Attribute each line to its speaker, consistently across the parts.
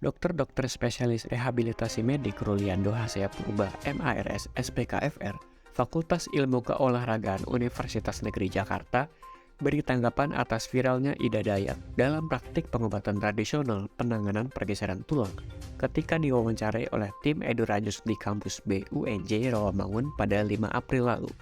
Speaker 1: Dokter-dokter spesialis rehabilitasi medik Ruliando Hasea Purba, MARS, SPKFR, Fakultas Ilmu Keolahragaan Universitas Negeri Jakarta, beri tanggapan atas viralnya Ida Dayak dalam praktik pengobatan tradisional penanganan pergeseran tulang ketika diwawancarai oleh tim Edurajus di kampus BUNJ Rawamangun pada 5 April lalu.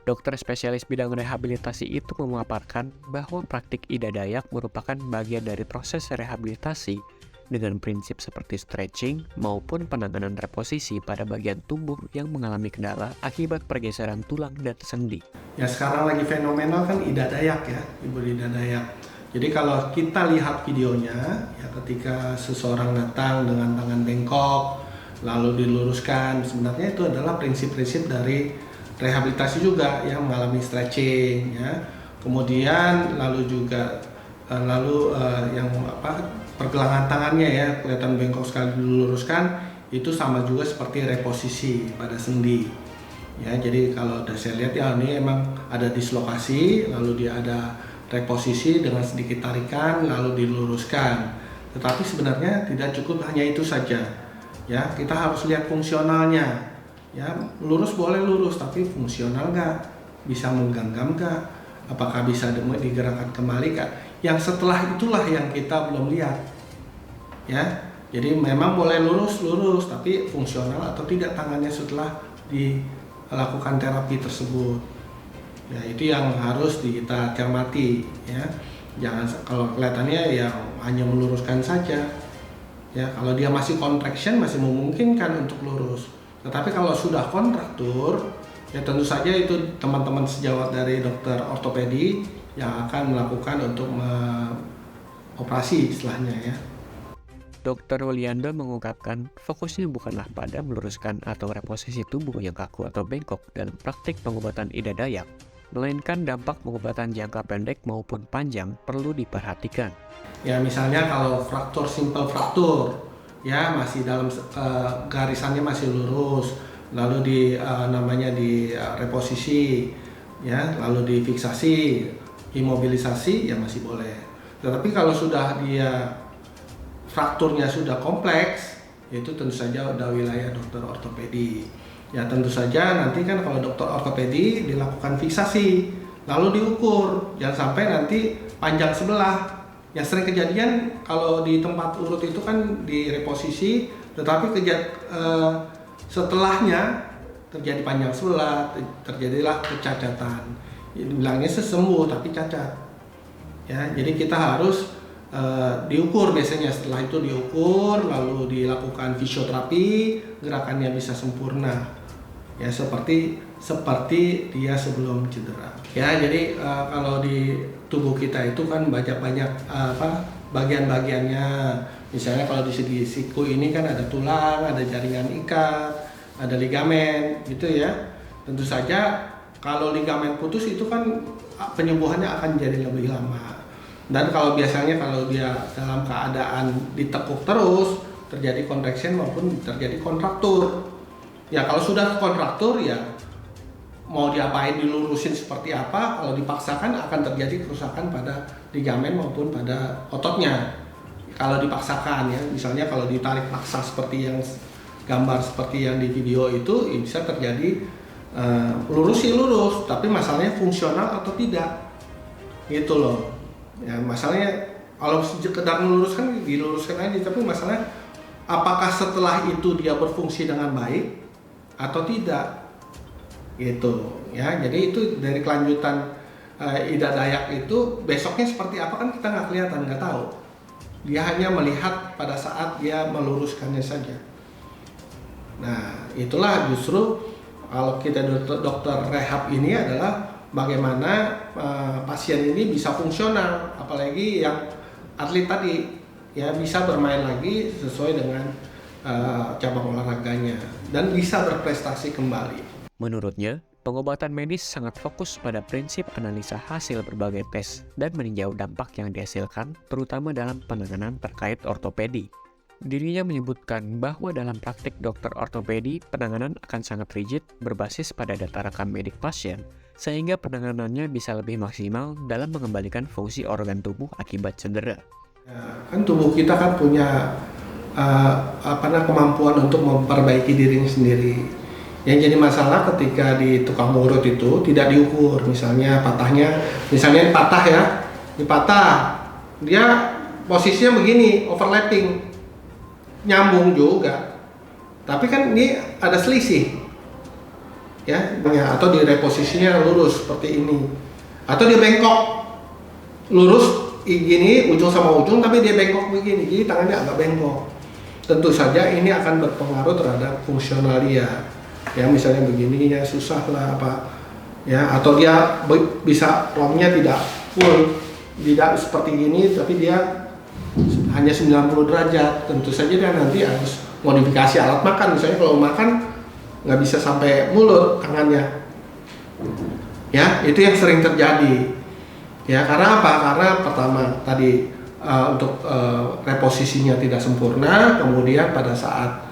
Speaker 1: Dokter spesialis bidang rehabilitasi itu memaparkan bahwa praktik Ida Dayak merupakan bagian dari proses rehabilitasi dengan prinsip seperti stretching maupun penanganan reposisi pada bagian tubuh yang mengalami kendala akibat pergeseran tulang dan sendi.
Speaker 2: Ya sekarang lagi fenomenal kan Ida Dayak ya, Ibu Ida Dayak. Jadi kalau kita lihat videonya, ya ketika seseorang datang dengan tangan bengkok, lalu diluruskan, sebenarnya itu adalah prinsip-prinsip dari rehabilitasi juga yang mengalami stretching, ya. Kemudian lalu juga yang pergelangan tangannya ya kelihatan bengkok sekali diluruskan, itu sama juga seperti reposisi pada sendi. Ya, jadi kalau saya lihat ya ini emang ada dislokasi, lalu dia ada reposisi dengan sedikit tarikan, lalu diluruskan. Tetapi sebenarnya tidak cukup hanya itu saja. Ya, kita harus lihat fungsionalnya. Ya, lurus boleh lurus, tapi fungsional nggak? Bisa menggenggam nggak? Apakah bisa digerakkan kembali nggak? Yang setelah itulah yang kita belum lihat. Ya, jadi memang boleh lurus, tapi fungsional atau tidak tangannya setelah dilakukan terapi tersebut. Ya, itu yang harus kita cermati. Ya, jangan kalau kelihatannya ya hanya meluruskan saja. Ya, kalau dia masih contraction masih memungkinkan untuk lurus. Tetapi kalau sudah kontraktur, ya tentu saja itu teman-teman sejawat dari dokter ortopedi yang akan melakukan untuk operasi istilahnya ya.
Speaker 1: Dr. Wuliando mengungkapkan fokusnya bukanlah pada meluruskan atau reposisi tubuh yang kaku atau bengkok dalam praktik pengobatan Ida Dayak, melainkan dampak pengobatan jangka pendek maupun panjang perlu diperhatikan.
Speaker 2: Ya misalnya kalau simple fraktur, ya masih dalam garisannya masih lurus, lalu di reposisi, ya lalu difiksasi, imobilisasi ya masih boleh. Tetapi kalau sudah dia frakturnya sudah kompleks, itu tentu saja udah wilayah dokter ortopedi. Ya tentu saja nanti kan kalau dokter ortopedi dilakukan fiksasi, lalu diukur, jangan sampai nanti panjang sebelah. Yang sering kejadian kalau di tempat urut itu kan di reposisi, tetapi setelahnya terjadi panjang sebelah, terjadilah kecacatan. Bilangnya sembuh tapi cacat. Ya, jadi kita harus diukur biasanya, setelah itu diukur lalu dilakukan fisioterapi, gerakannya bisa sempurna ya seperti dia sebelum cedera ya. Jadi kalau di tubuh kita itu kan banyak bagian-bagiannya. Misalnya kalau di segi siku ini kan ada tulang, ada jaringan ikat, ada ligamen gitu ya. Tentu saja kalau ligamen putus itu kan penyembuhannya akan jadi lebih lama. Dan kalau biasanya kalau dia dalam keadaan ditekuk terus, terjadi contraction maupun terjadi kontraktur. Ya kalau sudah kontraktur ya mau diapain, dilurusin seperti apa, kalau dipaksakan akan terjadi kerusakan pada ligamen maupun pada ototnya. Kalau dipaksakan ya, misalnya kalau ditarik paksa seperti yang gambar seperti yang di video itu, ya bisa terjadi lurus, tapi masalahnya fungsional atau tidak. Gitu loh. Ya masalahnya kalau sekedar meluruskan diluruskan aja, tapi masalahnya apakah setelah itu dia berfungsi dengan baik atau tidak gitu ya. Jadi itu dari kelanjutan Ida Dayak itu besoknya seperti apa kan kita nggak kelihatan, nggak tahu, dia hanya melihat pada saat dia meluruskannya saja. Nah itulah justru kalau kita dokter rehab ini adalah bagaimana pasien ini bisa fungsional, apalagi yang atlet tadi ya bisa bermain lagi sesuai dengan cabang olahraganya dan bisa berprestasi kembali.
Speaker 1: Menurutnya, pengobatan medis sangat fokus pada prinsip analisa hasil berbagai tes dan meninjau dampak yang dihasilkan, terutama dalam penanganan terkait ortopedi. Dirinya menyebutkan bahwa dalam praktik dokter ortopedi, penanganan akan sangat rigid berbasis pada data rekam medik pasien, sehingga penanganannya bisa lebih maksimal dalam mengembalikan fungsi organ tubuh akibat cedera.
Speaker 2: Ya, kan tubuh kita kan punya kemampuan untuk memperbaiki dirinya sendiri. Yang jadi masalah ketika di tukang urut itu tidak diukur, misalnya patah ya, ini patah, dia posisinya begini, overlapping, nyambung juga, tapi kan ini ada selisih, ya, atau di reposisinya lurus seperti ini, atau dia bengkok, lurus gini ujung sama ujung, tapi dia bengkok begini, jadi tangannya agak bengkok. Tentu saja ini akan berpengaruh terhadap fungsional dia. Ya misalnya begini ya susah lah ya, atau dia bisa formnya tidak full, tidak seperti ini tapi dia hanya 90 derajat, tentu saja dia nanti harus modifikasi alat makan, misalnya kalau makan nggak bisa sampai mulut tangannya, ya itu yang sering terjadi ya. Karena apa? Karena pertama tadi untuk reposisinya tidak sempurna, kemudian pada saat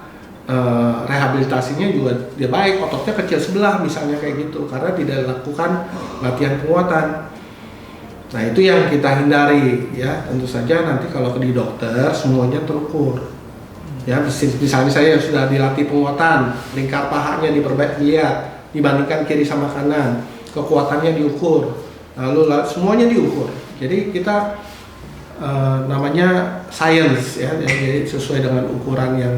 Speaker 2: rehabilitasinya juga dia baik, ototnya kecil sebelah misalnya kayak gitu, karena tidak dilakukan latihan penguatan. Nah itu yang kita hindari ya. Tentu saja nanti kalau di dokter semuanya terukur ya. Misalnya saya sudah dilatih penguatan, lingkar pahanya diperbaiki, lihat dibandingkan kiri sama kanan, kekuatannya diukur, lalu semuanya diukur. Jadi kita namanya science ya, jadi sesuai dengan ukuran yang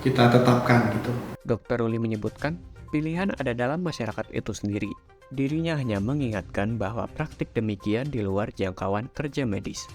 Speaker 2: kita tetapkan gitu.
Speaker 1: Dr. Ruli menyebutkan, pilihan ada dalam masyarakat itu sendiri. Dirinya hanya mengingatkan bahwa praktik demikian di luar jangkauan kerja medis.